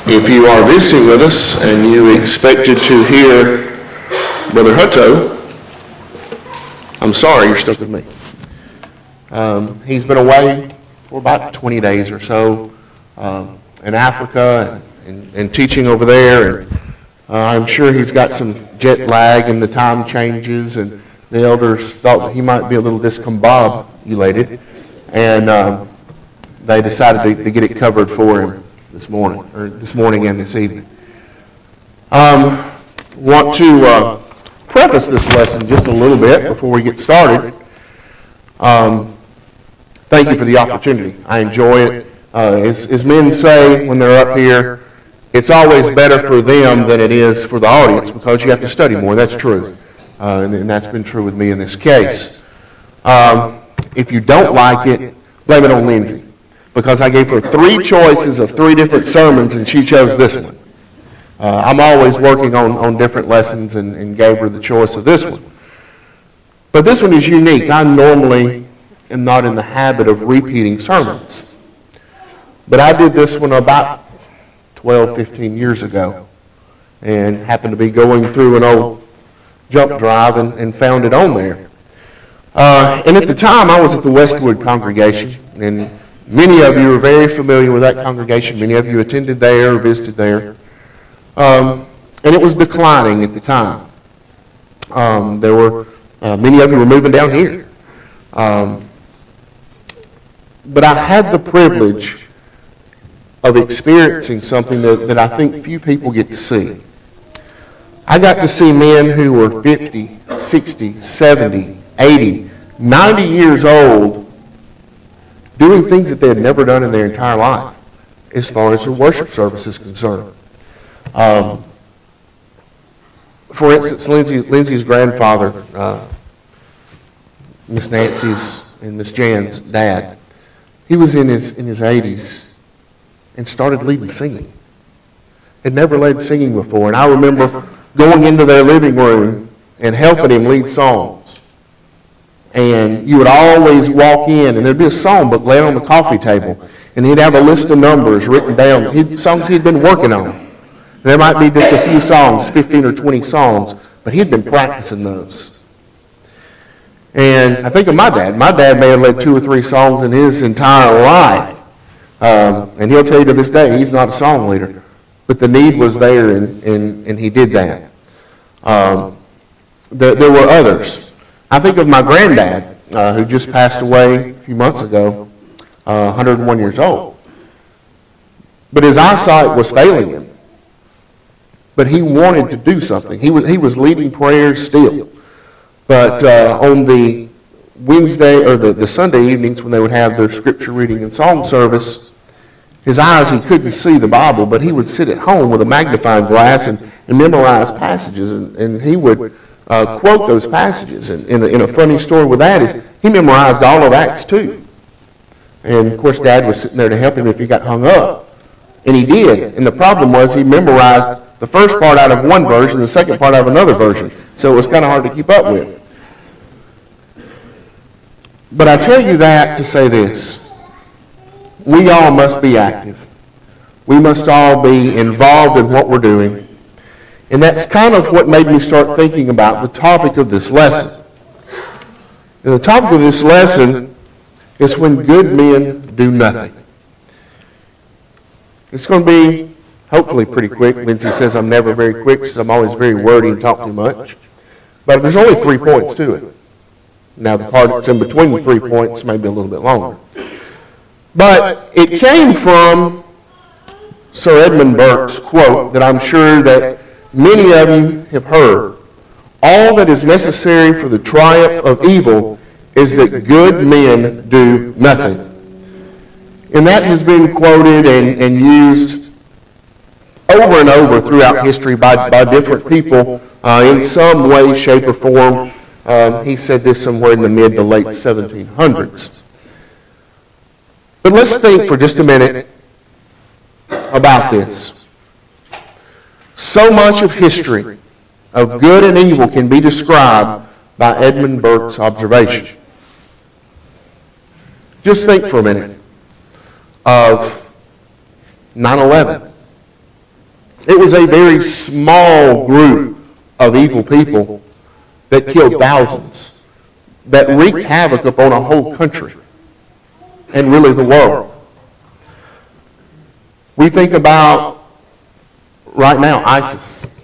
If you are visiting with us and you expected to hear Brother Hutto, I'm sorry, you're stuck with me. He's been away for about 20 days or so in Africa and teaching over there. And I'm sure he's got some jet lag and the time changes, and the elders thought that he might be a little discombobulated, and they decided to get it covered for him this morning and this evening. Want to preface this lesson just a little bit before we get started. Thank you for the opportunity. I enjoy it. As men say when they're up here, it's always better for them than it is for the audience because you have to study more. That's true. And that's been true with me in this case. If you don't like it, blame it on Lindsay, because I gave her 3 choices of 3 different sermons and she chose this one. I'm always working on different lessons and gave her the choice of this one. But this one is unique. I normally am not in the habit of repeating sermons. But I did this one about 12, 15 years ago and happened to be going through an old jump drive and found it on there. And at the time I was at the Westwood congregation, and many of you are very familiar with that congregation. Many of you attended there or visited there. And it was declining at the time. There were many of you were moving down here. But I had the privilege of experiencing something that I think few people get to see. I got to see men who were 50, 60, 70, 80, 90 years old doing things that they had never done in their entire life as far as the worship service is concerned. For instance, Lindsay's grandfather, Miss Nancy's and Miss Jan's dad, he was in his 80s and started leading singing. Had never led singing before, and I remember going into their living room and helping him lead songs. And you would always walk in, and there'd be a song book laid on the coffee table, and he'd have a list of numbers written down, songs he'd been working on. There might be just a few songs, 15 or 20 songs, but he'd been practicing those. And I think of my dad. My dad may have led 2 or 3 songs in his entire life. And he'll tell you to this day, he's not a song leader. But the need was there, and he did that. There were others. I think of my granddad, who just passed away a few months ago, 101 years old. But his eyesight was failing him. But he wanted to do something. He was leading prayers still. But on the Wednesday or the Sunday evenings when they would have their scripture reading and song service, his eyes, he couldn't see the Bible, but he would sit at home with a magnifying glass and memorize passages, and he would quote those passages. And in a funny story with that is he memorized all of Acts 2. And of course Dad was sitting there to help him if he got hung up. And he did. And the problem was he memorized the first part out of one version, the second part out of another version. So it was kind of hard to keep up with. But I tell you that to say this. We all must be active. We must all be involved in what we're doing. And that's kind of what made me start thinking about the topic of this lesson. And the topic of this lesson is when good men do nothing. It's going to be hopefully pretty quick. Lindsay says I'm never very quick because I'm always very wordy and talk too much. But there's only 3 points to it. Now the part that's in between the 3 points may be a little bit longer. But it came from Sir Edmund Burke's quote that I'm sure that many of you have heard. All that is necessary for the triumph of evil is that good men do nothing. And that has been quoted and used over and over throughout history by different people in some way, shape, or form. He said this somewhere in the mid to late 1700s. But let's think for just a minute about this. So much of history of good and evil can be described by Edmund Burke's observation. Just think for a minute of 9/11, It was a very small group of evil people that killed thousands, that wreaked havoc upon a whole country and really the world. We think about, right now, ISIS.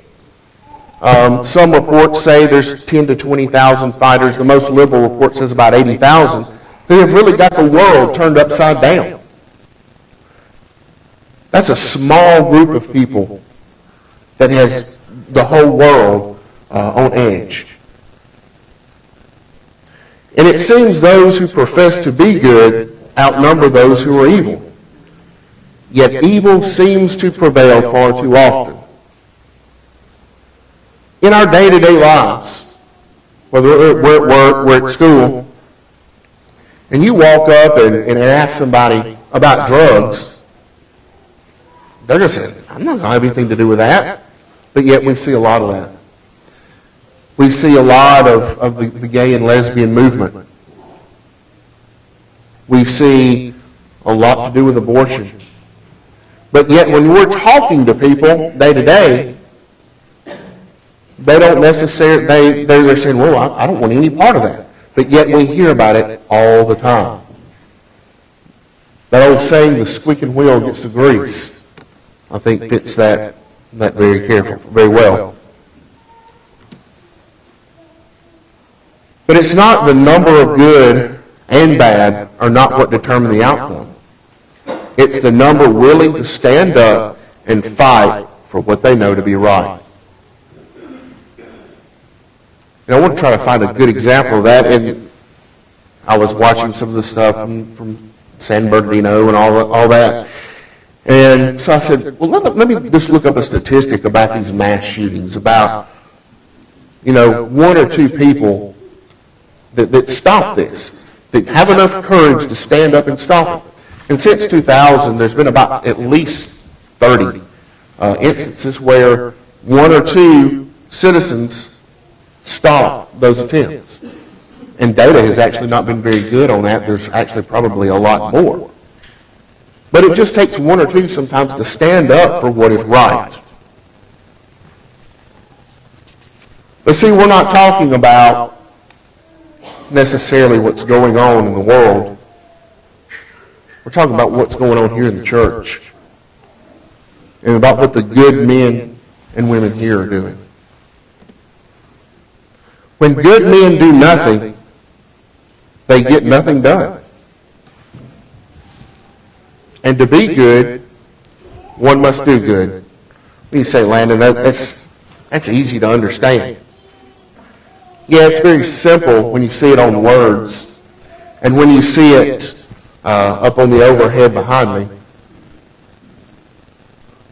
Some reports say there's 10 to 20,000 fighters. The most liberal report says about 80,000. They have really got the world turned upside down. That's a small group of people that has the whole world on edge. And it seems those who profess to be good outnumber those who are evil. Yet evil seems to prevail far too often. In our day-to-day lives, whether we're at work, we're at school, and you walk up and ask somebody about drugs, they're going to say, I'm not going to have anything to do with that. But yet we see a lot of that. We see a lot of the gay and lesbian movement. We see a lot to do with abortion. But yet when we're talking to people day to day, they don't necessarily, they're saying, well, I don't want any part of that. But yet we hear about it all the time. That old saying, the squeaking wheel gets the grease, I think fits that very well. But it's not the number of good and bad are not what determine the outcome. It's the number willing to stand up and fight for what they know to be right. And I want to try to find a good example of that. And I was watching some of the stuff from San Bernardino and all that. And so I said, well, let me just look up a statistic about these mass shootings, about, one or two people that stop this, that have enough courage to stand up and stop it. And since 2000, there's been about at least 30 instances where one or two citizens stop those attempts. And data has actually not been very good on that. There's actually probably a lot more. But it just takes one or two sometimes to stand up for what is right. But see, we're not talking about necessarily what's going on in the world. We're talking about what's going on here in the church. And about what the good men and women here are doing. When good men do nothing, they get nothing done. And to be good, one must do good. You say, Landon, that's easy to understand. Yeah, it's very simple when you see it on words. And when you see it up on the overhead behind me.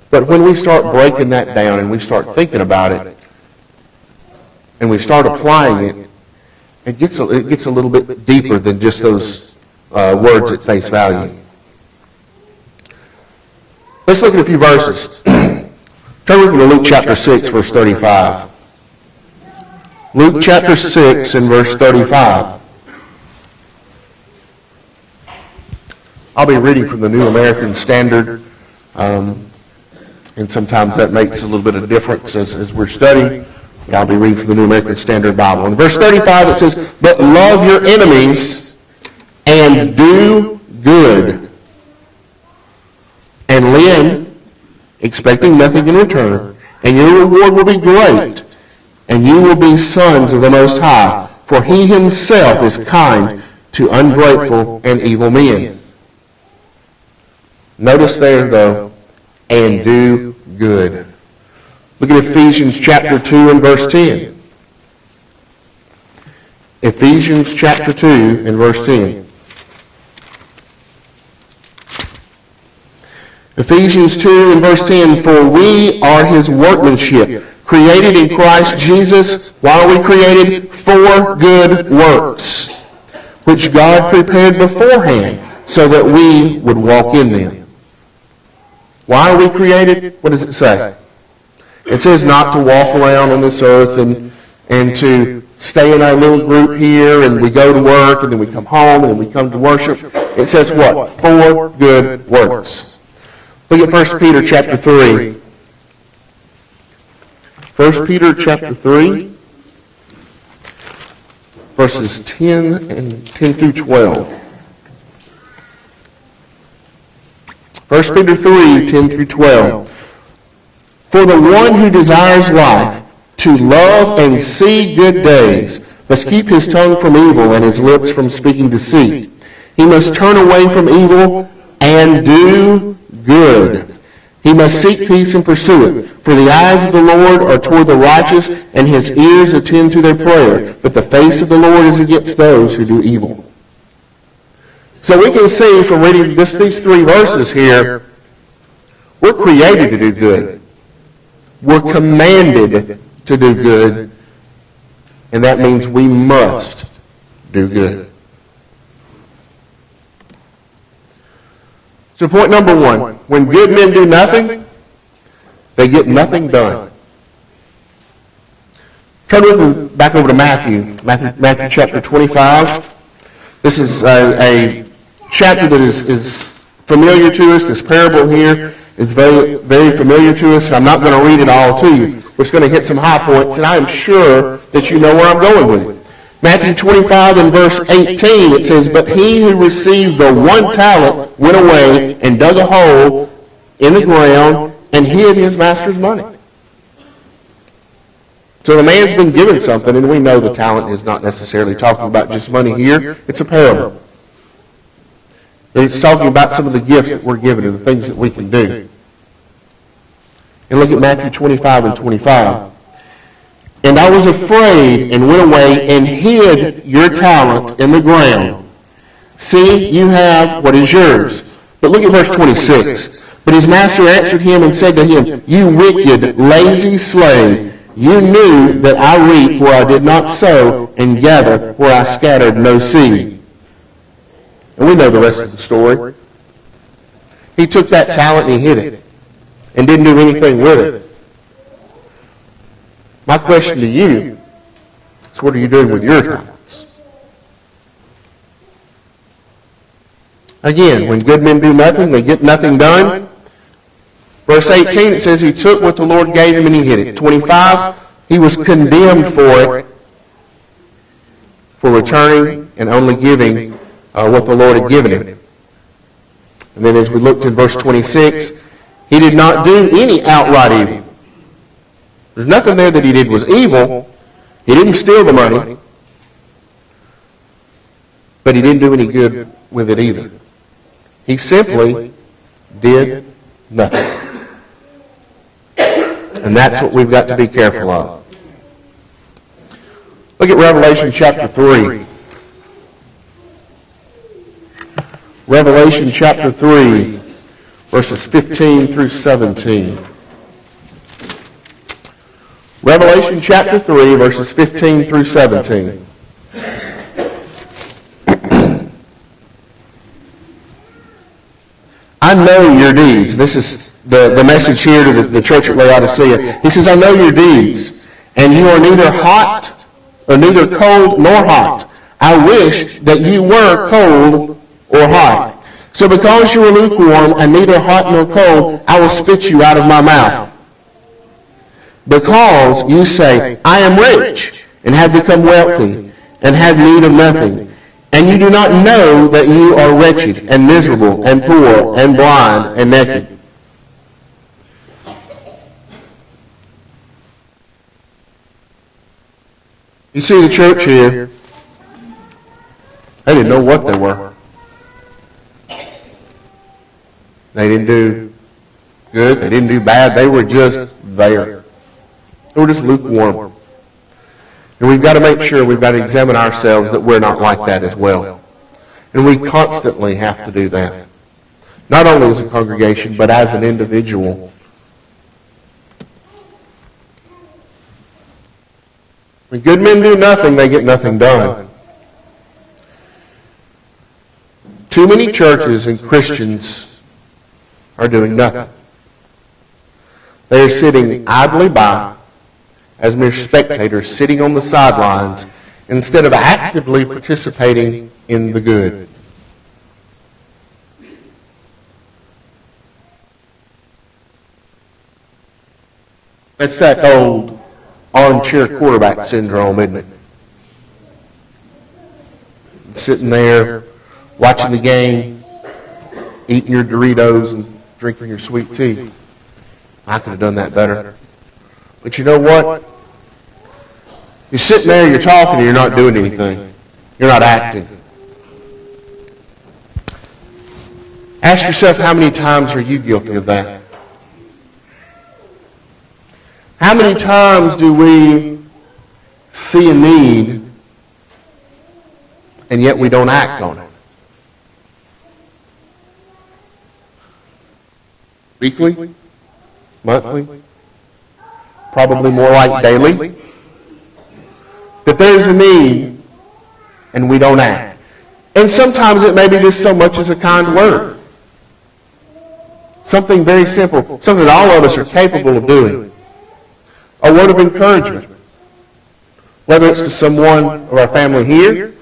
But when we start breaking that down and we start thinking about it, and we start applying it, it gets a little bit deeper than just those words at face value. Let's look at a few verses. Turn with me to Luke chapter 6, verse 35. Luke chapter 6 and verse 35. I'll be reading from the New American Standard, and sometimes that makes a little bit of difference as we're studying. But I'll be reading from the New American Standard Bible. In verse 35 it says, "But love your enemies and do good, and lend, expecting nothing in return, and your reward will be great, and you will be sons of the Most High, for he himself is kind to ungrateful and evil men." Notice there, though, and do good. Look at Ephesians chapter 2 and verse 10. Ephesians chapter 2 and verse 10. Ephesians 2 and verse 10, "For we are his workmanship, created in Christ Jesus, while we created for good works, which God prepared beforehand, so that we would walk in them." Why are we created? What does it say? It says not to walk around on this earth and to stay in our little group here, and we go to work, and then we come home, and then we come to worship. It says what? For good works. Look at 1 Peter chapter 3 1 Peter chapter 3, verses 10 through 12. 1 Peter 3, 10 through 12. For the one who desires life, to love and see good days, must keep his tongue from evil and his lips from speaking deceit. He must turn away from evil and do good. He must seek peace and pursue it. For the eyes of the Lord are toward the righteous, and his ears attend to their prayer. But the face of the Lord is against those who do evil. So we can see from reading these three verses here, we're created to do good. We're commanded to do good. And that means we must do good. So point number one, when good men do nothing, they get nothing done. Turn with me back over to Matthew chapter 25. This is a chapter that is familiar to us. This parable here is very, very familiar to us. I'm not going to read it all to you. We're just going to hit some high points, and I am sure that you know where I'm going with it. Matthew 25 and verse 18, it says, But he who received the one talent went away and dug a hole in the ground and hid his master's money. So the man's been given something, and we know the talent is not necessarily talking about just money here. It's a parable. But it's talking about some of the gifts that we're given and the things that we can do. And look at Matthew 25 and 25. And I was afraid and went away and hid your talent in the ground. See, you have what is yours. But look at verse 26. But his master answered him and said to him, You wicked, lazy slave, you knew that I reap where I did not sow and gather where I scattered no seed. And we know the rest of the story. He took that talent and he hid it and didn't do anything with it. My question to you is, what are you doing with your talents? Again, when good men do nothing, they get nothing done. Verse 18, it says he took what the Lord gave him and he hid it. 25, he was condemned for it, for returning and only giving what the Lord had given him. And then as we looked in verse 26, he did not do any outright evil. There's nothing there that he did was evil. He didn't steal the money. But he didn't do any good with it either. He simply did nothing. And that's what we've got to be careful of. Look at Revelation chapter 3. Revelation chapter 3, verses 15 through 17. Revelation chapter 3, verses 15 through 17. I know your deeds. This is the message here to the church at Laodicea. He says, I know your deeds, and you are neither hot, or neither cold nor hot. I wish that you were cold or hot. So because you are lukewarm and neither hot nor cold, I will spit you out of my mouth. Because you say, I am rich, and have become wealthy, and have need of nothing. And you do not know that you are wretched, and miserable, and poor, and blind, and naked. You see the church here, they didn't know what they were. They didn't do good, they didn't do bad, they were just there. They were just lukewarm. And we've got to make sure, we've got to examine ourselves that we're not like that as well. And we constantly have to do that. Not only as a congregation, but as an individual. When good men do nothing, they get nothing done. Too many churches and Christians are doing nothing. They are sitting idly by as mere spectators, sitting on the sidelines instead of actively participating in the good. That's that old armchair quarterback syndrome, isn't it? Sitting there, watching the game, eating your Doritos and drinking your sweet tea. I could have done that better. But you know what? You're sitting there, you're talking, and you're not doing anything. You're not acting. Ask yourself, how many times are you guilty of that? How many times do we see a need and yet we don't act on it? Weekly? Monthly? Probably more like daily? That there's a need and we don't act. And sometimes it may be just so much as a kind word. Something very simple, something that all of us are capable of doing. A word of encouragement. Whether it's to someone of our family here,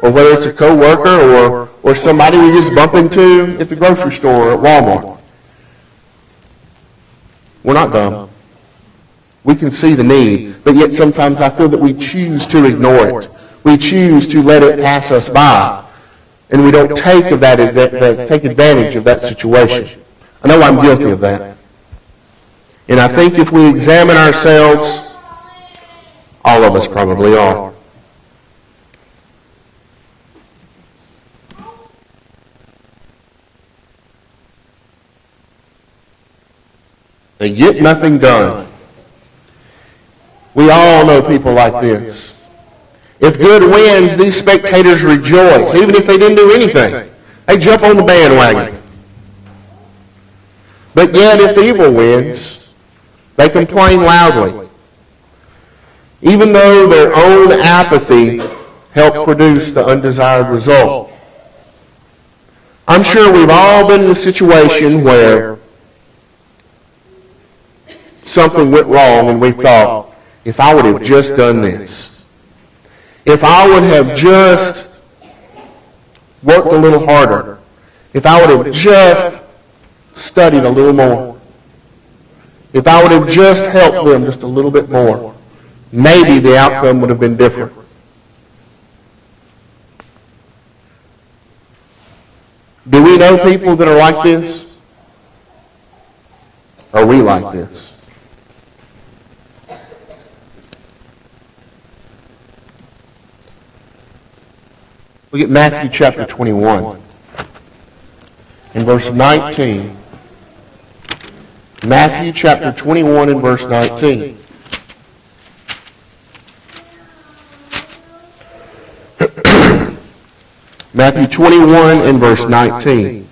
or whether it's a co-worker or somebody we just bump into at the grocery store or at Walmart. We're not dumb. We can see the need, but yet sometimes I feel that we choose to ignore it. We choose to let it pass us by, and we don't take advantage of that situation. I know I'm guilty of that. And I think if we examine ourselves, all of us probably are. They get nothing done. We all know people like this. If good wins, these spectators rejoice, even if they didn't do anything. They jump on the bandwagon. But yet, if evil wins, they complain loudly, even though their own apathy helped produce the undesired result. I'm sure we've all been in a situation where something went wrong and we thought, if I would have just done this, if I would have just worked a little harder, if I would have just studied a little more, if I would have just helped them just a little bit more, maybe the outcome would have been different. Do we know people that are like this? Are we like this? Look at Matthew chapter 21 and verse 19. Matthew chapter 21 and verse 19. Matthew 21 and verse 19.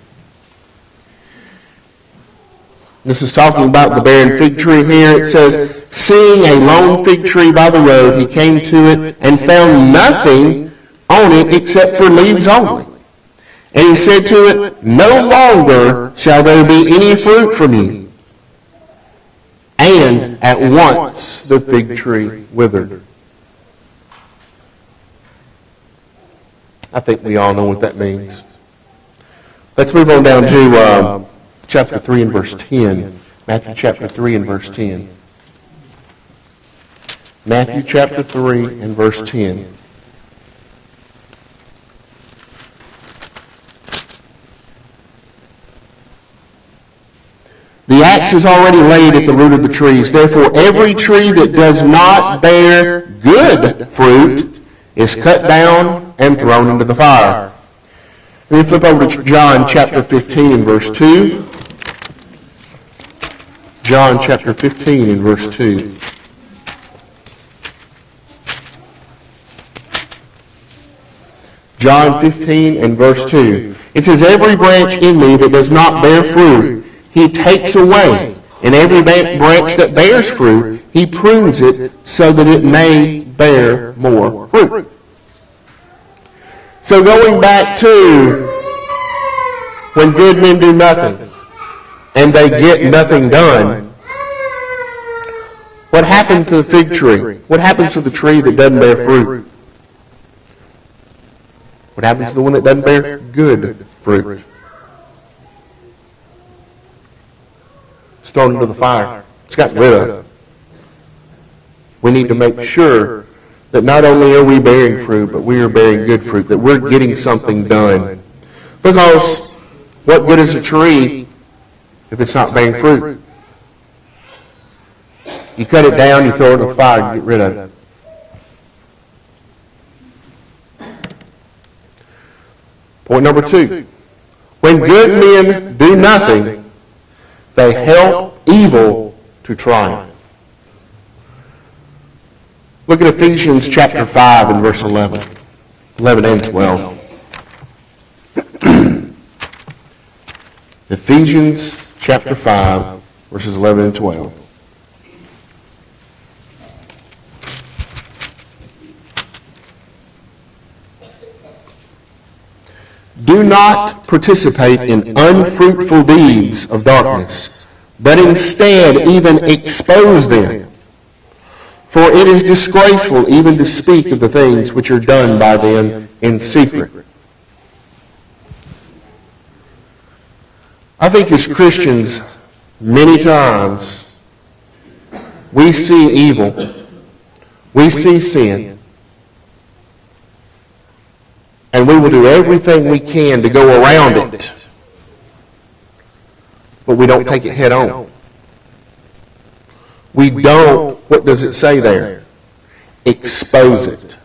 This is talking about the barren fig tree here. It says, seeing a lone fig tree by the road, he came to it and found nothing on it except for leaves only. And he said to it, no longer shall there be any fruit from you. And at once the fig tree withered. I think we all know what that means. Let's move on down to chapter 3 and verse 10. Matthew chapter 3 and verse 10. Matthew chapter 3 and verse 10. The axe is already laid at the root of the trees. Therefore, every tree that does not bear good fruit is cut down and thrown into the fire. Then flip over to John chapter 15 and verse 2. John chapter 15 and verse 2. John 15 and verse 2. It says, every branch in me that does not bear fruit, he takes away, and every branch that bears fruit, he prunes it so that it may bear more fruit. So going back to when good men do nothing and they get nothing done, what happened to the fig tree? What happens to the tree that doesn't bear fruit? What happens to the one that doesn't bear good fruit? It's thrown into the fire. It's got rid of. We need to make sure that not only are we bearing fruit, but we are bearing good fruit, that we're getting something done. Because what good is a tree if it's not bearing fruit? You cut it down, you throw it in the fire, and get rid of it. Point number 2. When good men do nothing, they help evil to triumph. Look at Ephesians chapter 5 and verse 11 and 12. Ephesians chapter 5, verses 11 and 12. Do not participate in unfruitful deeds of darkness, but instead even expose them. For it is disgraceful even to speak of the things which are done by them in secret. I think as Christians, many times, we see evil, we see sin, and we will do everything we can to go around it, but we don't take it head on. We don't, what does it say there? Expose it.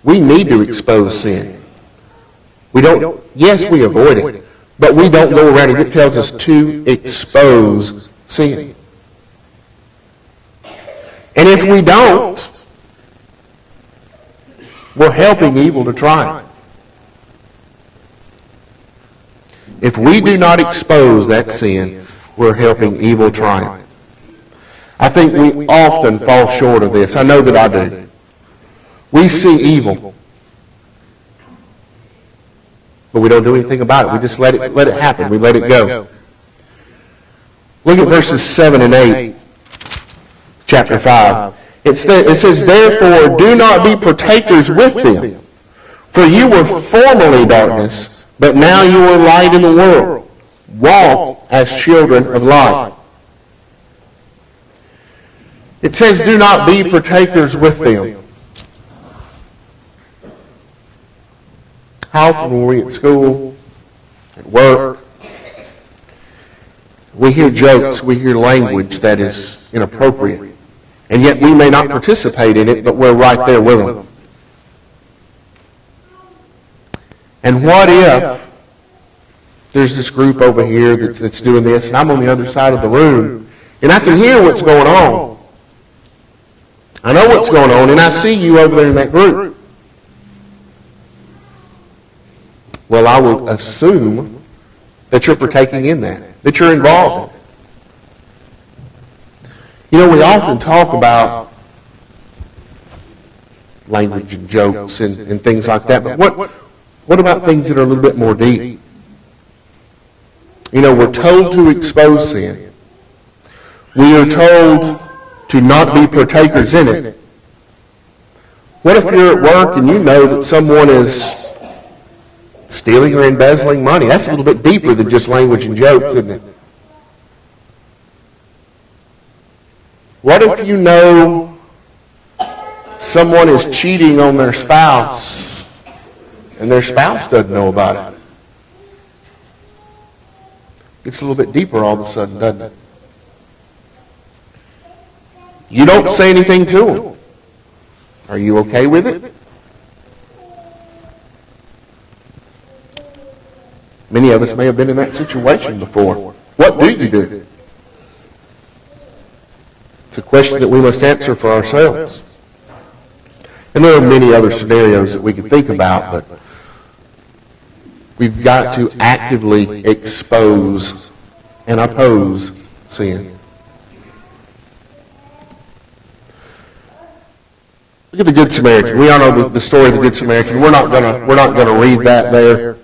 We need to expose sin. We don't, yes, we avoid it, but we don't go around it. It tells us to expose sin. And if we don't, we're helping evil to triumph. If we do not expose that sin, we're helping evil triumph. I think we often fall short of this. I know that I do. We see evil, but we don't do anything about it. We just let it happen. We let it go. Look at verses 7 and 8, chapter 5. It says, therefore, do not be partakers with them, for you were formerly darkness, but now you are light in the world. Walk as children of light. It says, do not be partakers with them. How often were we at school, at work? We hear jokes, we hear language that is inappropriate. And yet we may not participate in it, but we're right there with them. And what if there's this group over here that's doing this, and I'm on the other side of the room, and I can hear what's going on. I know what's going on, and I see you over there in that group. Well, I will assume that you're partaking in that you're involved in it. You know, we often talk about language and jokes and things like that, but what about things that are a little bit more deep? You know, we're told to expose sin. We are told to not be partakers in it. What if you're at work and you know that someone is stealing or embezzling money? That's a little bit deeper than just language and jokes, isn't it? What if you know someone is cheating on their spouse and their spouse doesn't know about it? It's a little bit deeper all of a sudden, doesn't it? You don't say anything to them. Are you okay with it? Many of us may have been in that situation before. What do you do? It's a question that we must answer for ourselves. And there are many other scenarios that we could think about, but we've got to actively expose and oppose sin. Look at the Good Samaritan. We all know the story of the Good Samaritan. We're not going to read that there.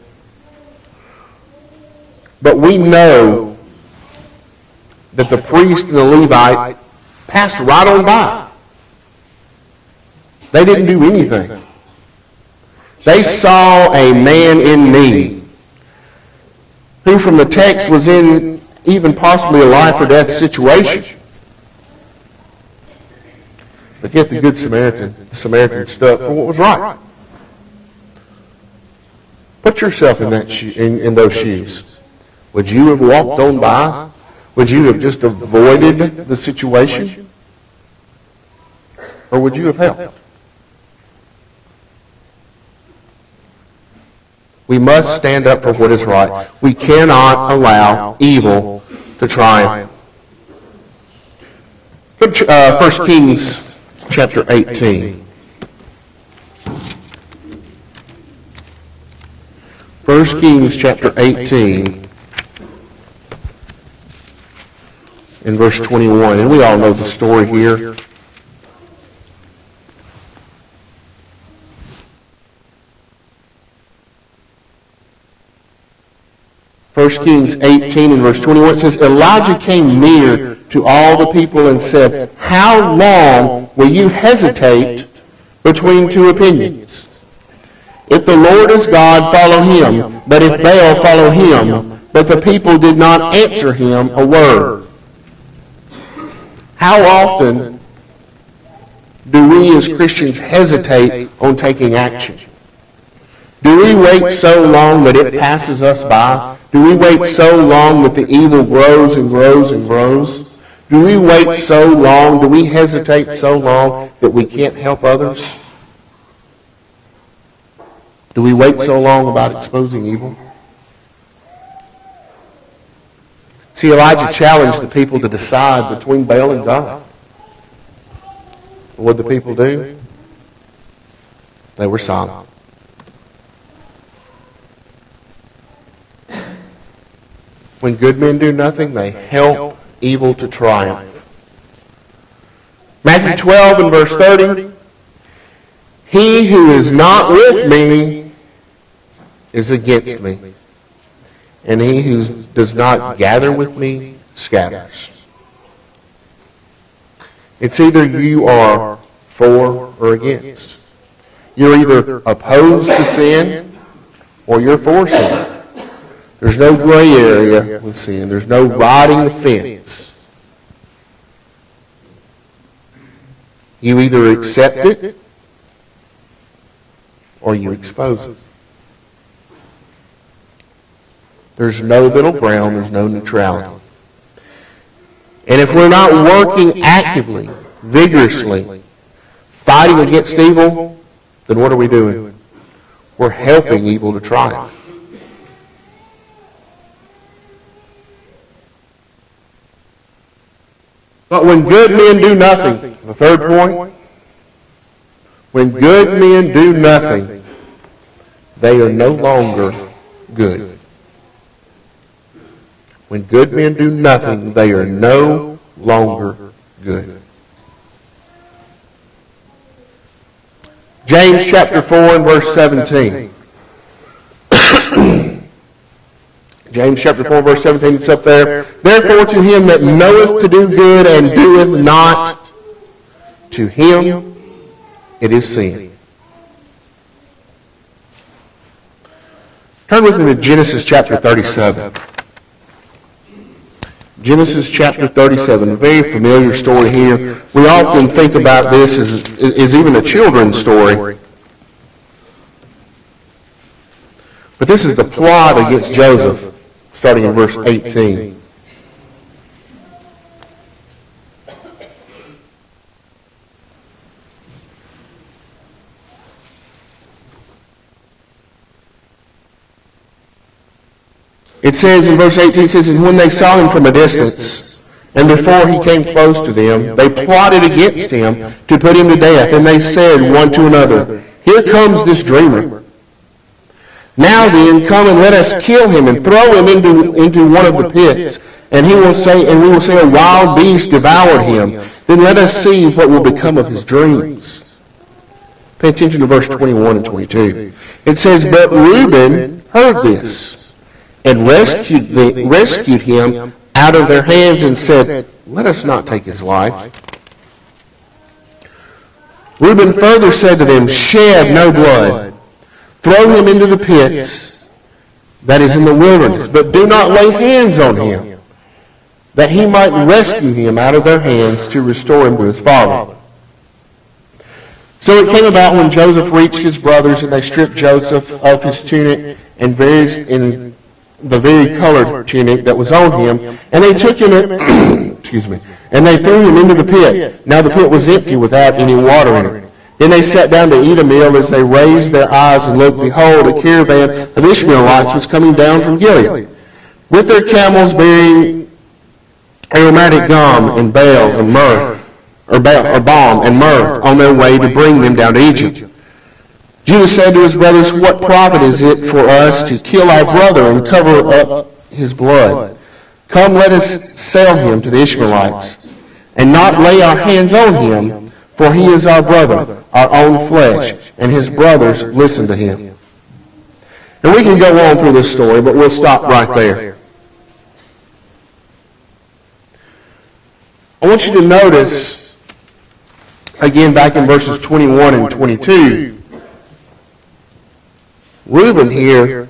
But we know that the priest and the Levite passed right on by. They didn't do anything. They saw a man in need who from the text was in even possibly a life or death situation. But yet the Good Samaritan, stood for what was right. Put yourself in in those shoes. Would you have walked on by? Would you have just avoided the situation? Or would you have helped? We must stand up for what is right. We cannot allow evil to triumph. 1 Kings chapter 18. 1 Kings chapter 18 in verse 21. And we all know the story here. First Kings 18 and verse 21, it says, Elijah came near to all the people and said, How long will you hesitate between two opinions? If the Lord is God, follow him. But if Baal, follow him. But the people did not answer him a word. How often do we as Christians hesitate on taking action? Do we wait so long that it passes us by? Do we wait so long that the evil grows and grows and grows? Do we wait so long, do we hesitate so long that we can't help others? Do we wait so long about exposing evil? See, Elijah challenged the people to decide between Baal and God. What did the people do? They were silent. When good men do nothing, they help evil to triumph. Matthew 12 and verse 30. He who is not with me is against me, and he who does not gather with me scatters. It's either you are for or against. You're either opposed to sin or you're for sin. There's no gray area with sin. There's no riding the fence. You either accept it or you expose it. There's no middle ground. There's no neutrality. And if we're not working actively, vigorously, fighting against evil, then what are we doing? We're helping evil to triumph. But when good men do nothing, the third point, when good men do nothing, they are no longer good. When good men do nothing, they are no longer good. James chapter 4 and verse 17. James chapter 4, verse 17, it's up there. Therefore to him that knoweth to do good and doeth not, to him it is sin. Turn with me to Genesis chapter 37. Genesis chapter 37, a very familiar story here. We often think about this as even a children's story. But this is the plot against Joseph, starting in verse 18. It says in verse 18, it says, And when they saw him from a distance, and before he came close to them, they plotted against him to put him to death. And they said one to another, Here comes this dreamer. Now then, come and let us kill him and throw him into one of the pits. And we will say, a wild beast devoured him. Then let us see what will become of his dreams. Pay attention to verse 21 and 22. It says, But Reuben heard this, and rescued him out of their hands and said, Let us not take his life. Reuben further said to them, Shed no blood. Throw him into the pits that is in the wilderness, but do not lay hands on him, that he might rescue him out of their hands to restore him to his father. So it came about when Joseph reached his brothers, and they stripped Joseph of his tunic and in the vari-colored tunic that was on him, and they took him and they threw him into the pit. Now the pit was empty without any water in it. Then they sat down to eat a meal. As they raised their eyes and looked, behold, a caravan of Ishmaelites was coming down from Gilead, with their camels bearing aromatic gum and bales and myrrh, or balm and myrrh, on their way to bring them down to Egypt. Judah said to his brothers, what profit is it for us to kill our brother and cover up his blood? Come, let us sell him to the Ishmaelites, and not lay our hands on him, for he is our brother, our own flesh, and his brothers listen to him. And we can go on through this story, but we'll stop right there. I want you to notice, again, back in verses 21 and 22, Reuben here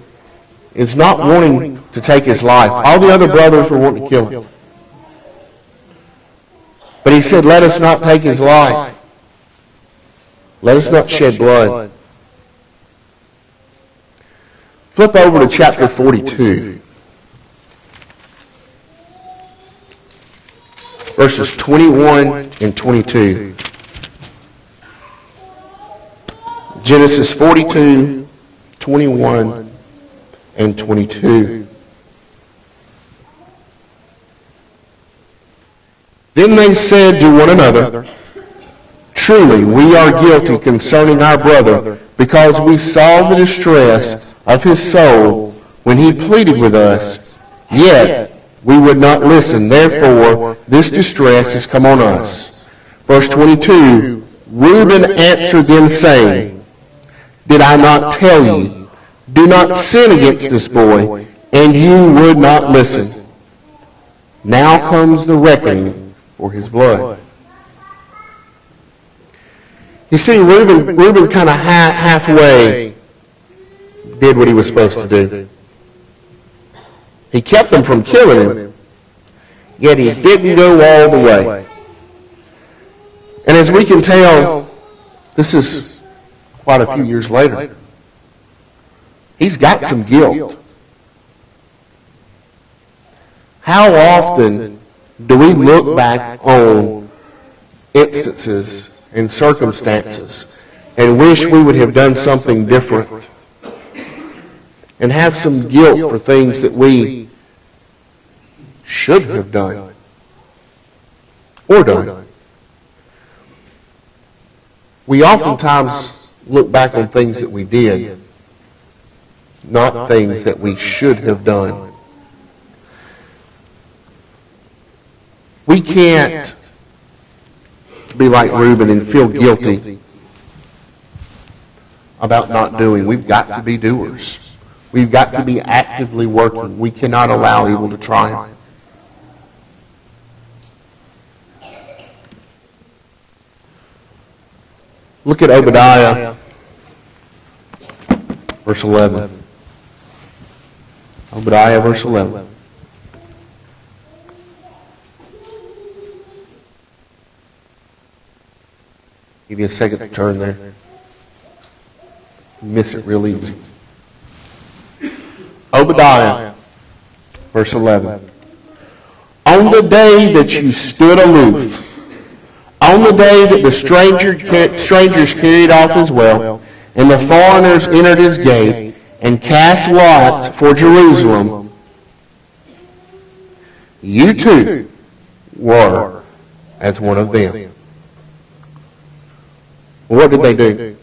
is not wanting to take his life. All the other brothers were wanting to kill him. But he said, let us not take his life. Let us not shed blood. Flip over to chapter 42. Verses 21 and 22. Genesis 42, 21 and 22. Then they said to one another, truly we are guilty concerning our brother, because we saw the distress of his soul when he pleaded with us, yet we would not listen. Therefore this distress has come on us. Verse 22, Reuben answered them, saying, did I not tell you, do not sin against this boy, and you would not listen. Now comes the reckoning for his blood. You see, Reuben kind of halfway did what he was supposed to do. He kept them from killing him, yet he didn't go all the way. And as we can tell, this is quite a few years later. He's got some guilt. How often do we look back on instances and circumstances and wish we would have done something different and have some guilt for things that we should have done or done? We oftentimes look back on things that we did, not things that we should have done. We can't be like Reuben and feel guilty about not doing. We've got to be doers. We've got to be actively working. We cannot allow evil to triumph. Look at Obadiah, verse 11. Obadiah, verse 11. Give you a second to turn there. You miss it real easy. Obadiah, verse 11. On the day that you stood aloof, on the day that the strangers carried off his wealth, and the foreigners entered his gate, and cast lots for Jerusalem, you too were as one of them. What did they do?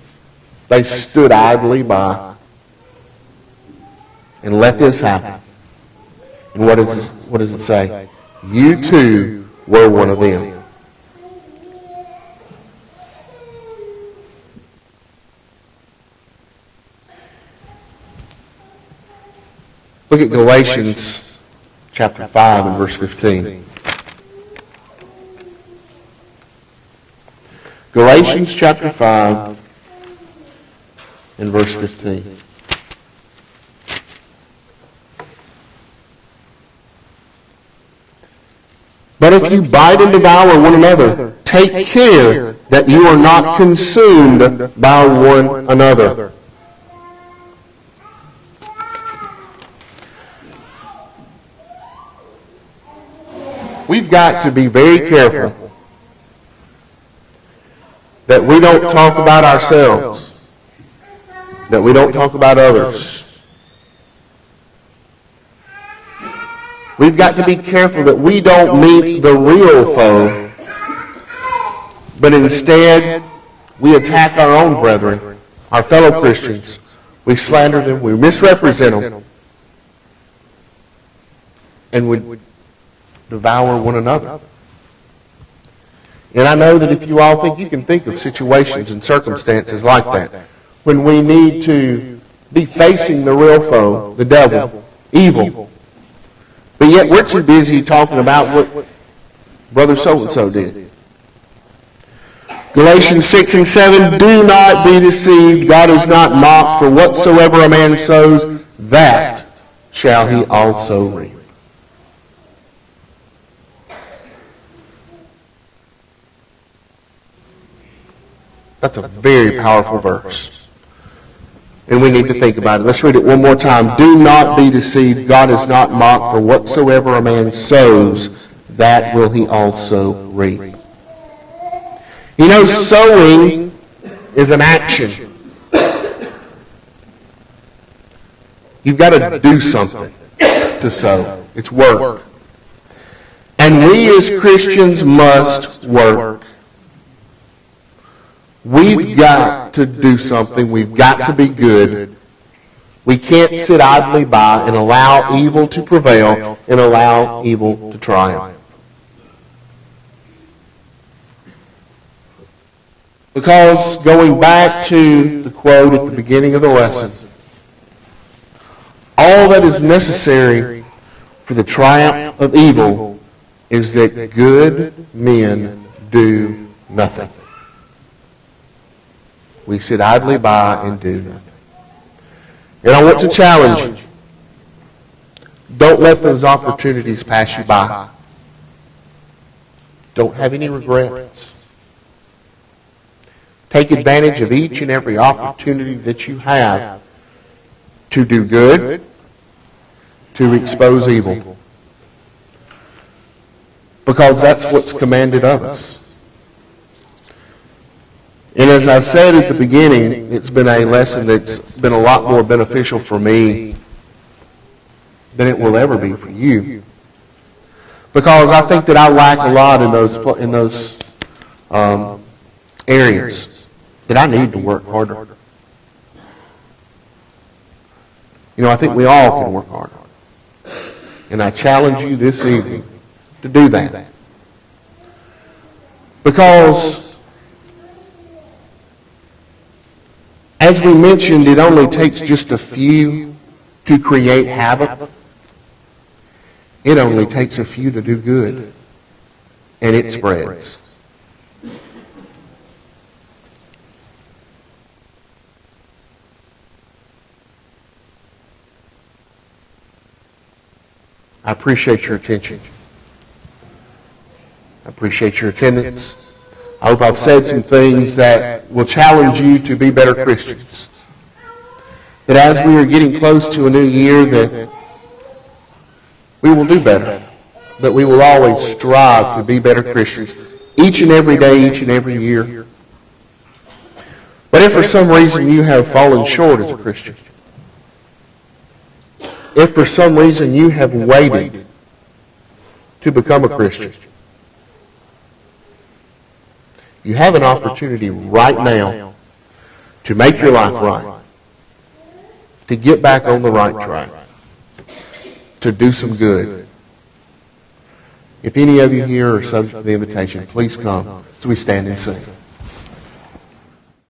They stood idly by and let this happen. And what does it say? You too were one of them. Look at Galatians chapter 5 and verse 15. Galatians chapter 5 and verse 15. But if you bite and devour one another, take care that you are not consumed by one another. We've got to be very careful that we don't talk about ourselves, that we don't talk about others. We've got to be careful that we don't meet the real foe, but instead we attack our own brethren, our fellow Christians. We slander them, we misrepresent them, and we devour one another. And I know that if you all think, you can think of situations and circumstances like that, when we need to be facing the real foe, the devil, evil. But yet we're too busy talking about what brother so-and-so did. Galatians 6 and 7, do not be deceived. God is not mocked, for whatsoever a man sows, that shall he also reap. That's a very powerful verse. And we need to think about it. Let's read it one more time. Do not be deceived. God is not mocked, for whatsoever a man sows, that will he also reap. You know, sowing is an action. You've got to do something to sow. It's work. And we as Christians must work. We've got to do something. We've got to be good. We can't sit idly by and allow evil to prevail and allow evil to triumph. Because going back to the quote at the beginning of the lesson, all that is necessary for the triumph of evil is that good men do nothing. We sit idly by and do nothing. And I want to challenge you. Don't let those opportunities pass you by. Don't have any regrets. Take advantage of each and every opportunity that you have to do good, to expose evil. Because that's what's commanded of us. And as I said at the beginning, it's been a lesson that's been a lot more beneficial for me than it will ever be for you. Because I think that I lack a lot in those areas that I need to work harder. You know, I think we all can work harder. And I challenge you this evening to do that. Because as we mentioned, it only takes just a few to create havoc. It only takes a few to do good, and it spreads. I appreciate your attention. I appreciate your attendance. I hope I've said some things that will challenge you to be better Christians. That as we are getting close to a new year, that we will do better. That we will always strive to be better Christians. Each and every day, each and every year. But if for some reason you have fallen short as a Christian, if for some reason you have waited to become a Christian, you have an opportunity right now to make your life right, to get back on the right track, to do some good. If any of you here are subject to the invitation, please come as we stand and sing.